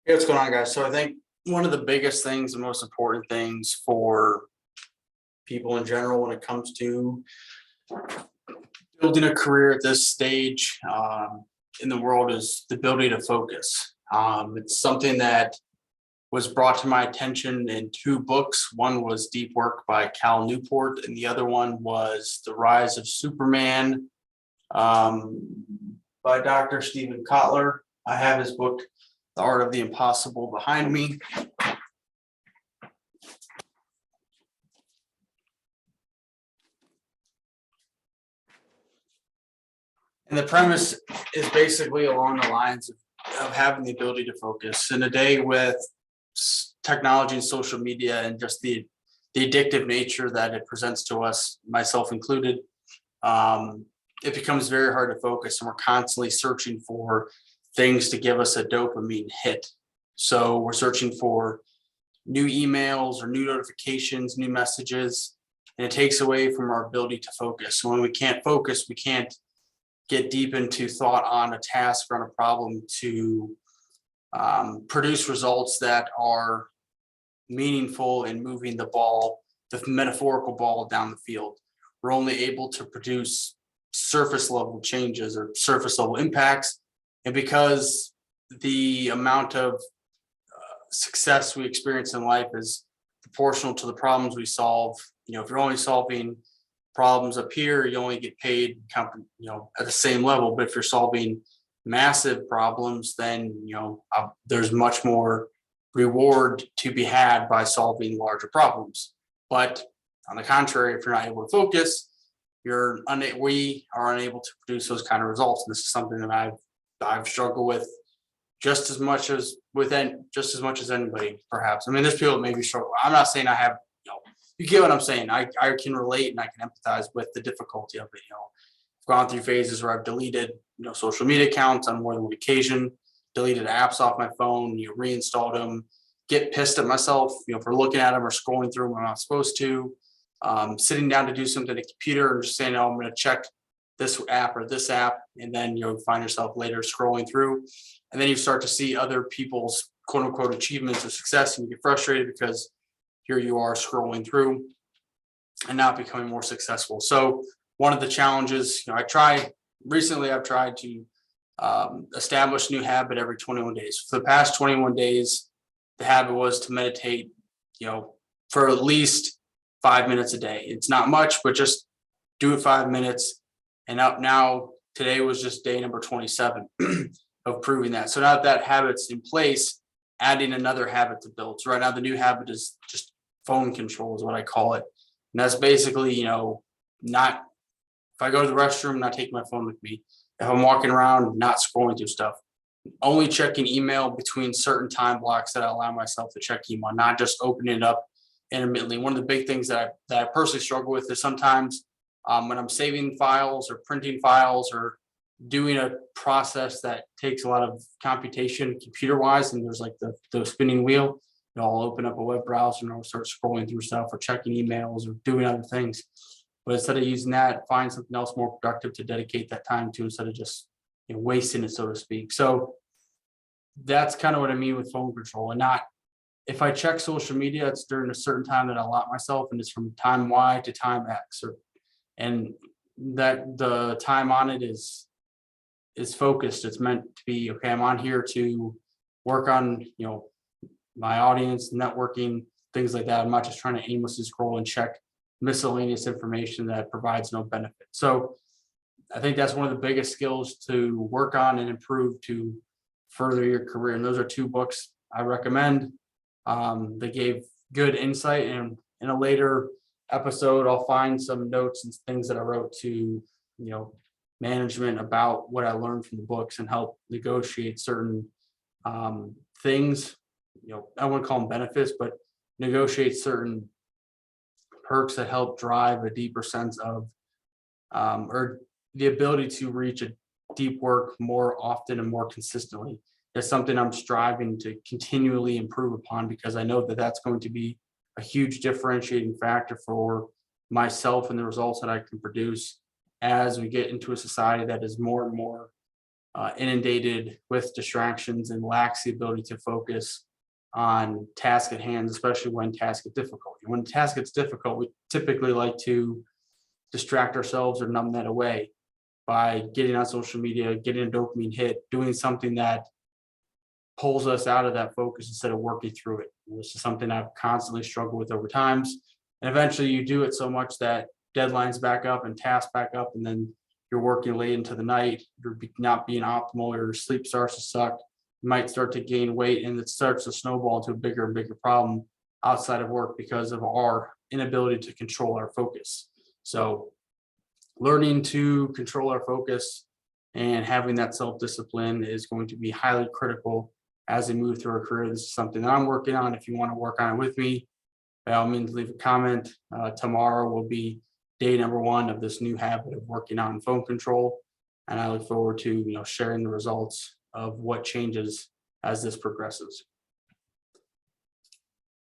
Hey, what's going on, guys? So I think one of the biggest things, the most important things for people in general when it comes to building a career at this stage in the world is the ability to focus. It's something that was brought to my attention in two books. One was Deep Work by Cal Newport, and the other one was The Rise of Superman by Dr. Stephen Kotler. I have his book, The Art of the Impossible, behind me. And the premise is basically along the lines of having the ability to focus. In a day with technology and social media and just the addictive nature that it presents to us, myself included, it becomes very hard to focus, and we're constantly searching for things to give us a dopamine hit. So we're searching for new emails or new notifications, new messages, and it takes away from our ability to focus. So when we can't focus, we can't get deep into thought on a task or on a problem to produce results that are meaningful in moving the ball, the metaphorical ball down the field. We're only able to produce surface level changes or surface level impacts. And because the amount of success we experience in life is proportional to the problems we solve, if you're only solving problems up here, you only get paid, at the same level. But if you're solving massive problems, then there's much more reward to be had by solving larger problems. But on the contrary, if you're not able to focus, we are unable to produce those kind of results. And this is something that I've struggled with just as much as anybody, perhaps. I mean, there's people that maybe struggle. I'm not saying I have, you get what I'm saying. I can relate and I can empathize with the difficulty of it. I've gone through phases where I've deleted, social media accounts on more than one occasion, deleted apps off my phone, reinstalled them, get pissed at myself, for looking at them or scrolling through them when I'm not supposed to, sitting down to do something on the computer and just saying, oh, I'm going to check this app or this app. And then you'll find yourself later scrolling through. And then you start to see other people's quote unquote achievements or success, and you get frustrated because here you are scrolling through and not becoming more successful. So one of the challenges, I've tried to establish a new habit every 21 days. For the past 21 days, the habit was to meditate, for at least 5 minutes a day. It's not much, but just do it 5 minutes. And now today was just day number 27 of proving that. So now that habit's in place, adding another habit to build. So right now the new habit is just phone control is what I call it. And that's basically, not, if I go to the restroom, not taking my phone with me. If I'm walking around, not scrolling through stuff. Only checking email between certain time blocks that I allow myself to check email, not just opening it up intermittently. One of the big things that I personally struggle with is sometimes when I'm saving files or printing files or doing a process that takes a lot of computation computer wise, and there's like the spinning wheel, I'll open up a web browser and I'll start scrolling through stuff or checking emails or doing other things. But instead of using that, find something else more productive to dedicate that time to instead of just wasting it, so to speak. So that's kind of what I mean with phone control. And not, if I check social media, it's during a certain time that I allot myself, and it's from time Y to time X, and that the time on it is focused. It's meant to be, okay, I'm on here to work on, my audience, networking, things like that. I'm not just trying to aimlessly scroll and check miscellaneous information that provides no benefit. So I think that's one of the biggest skills to work on and improve to further your career. And those are two books I recommend. They gave good insight, and in a later episode, I'll find some notes and things that I wrote to, management about what I learned from the books and help negotiate certain things. I wouldn't call them benefits, but negotiate certain perks that help drive a deeper sense of or the ability to reach a deep work more often and more consistently. That's something I'm striving to continually improve upon, because I know that that's going to be a huge differentiating factor for myself and the results that I can produce as we get into a society that is more and more inundated with distractions and lacks the ability to focus on task at hand, especially when tasks get difficult. When the task gets difficult, we typically like to distract ourselves or numb that away by getting on social media, getting a dopamine hit, doing something that pulls us out of that focus instead of working through it. This is something I've constantly struggled with over times. And eventually you do it so much that deadlines back up and tasks back up, and then you're working late into the night, you're not being optimal, your sleep starts to suck, you might start to gain weight, and it starts to snowball into a bigger and bigger problem outside of work because of our inability to control our focus. So learning to control our focus and having that self-discipline is going to be highly critical as we move through our career. This is something that I'm working on. If you want to work on it with me, by all means, leave a comment. Tomorrow will be day number 1 of this new habit of working on phone control. And I look forward to sharing the results of what changes as this progresses.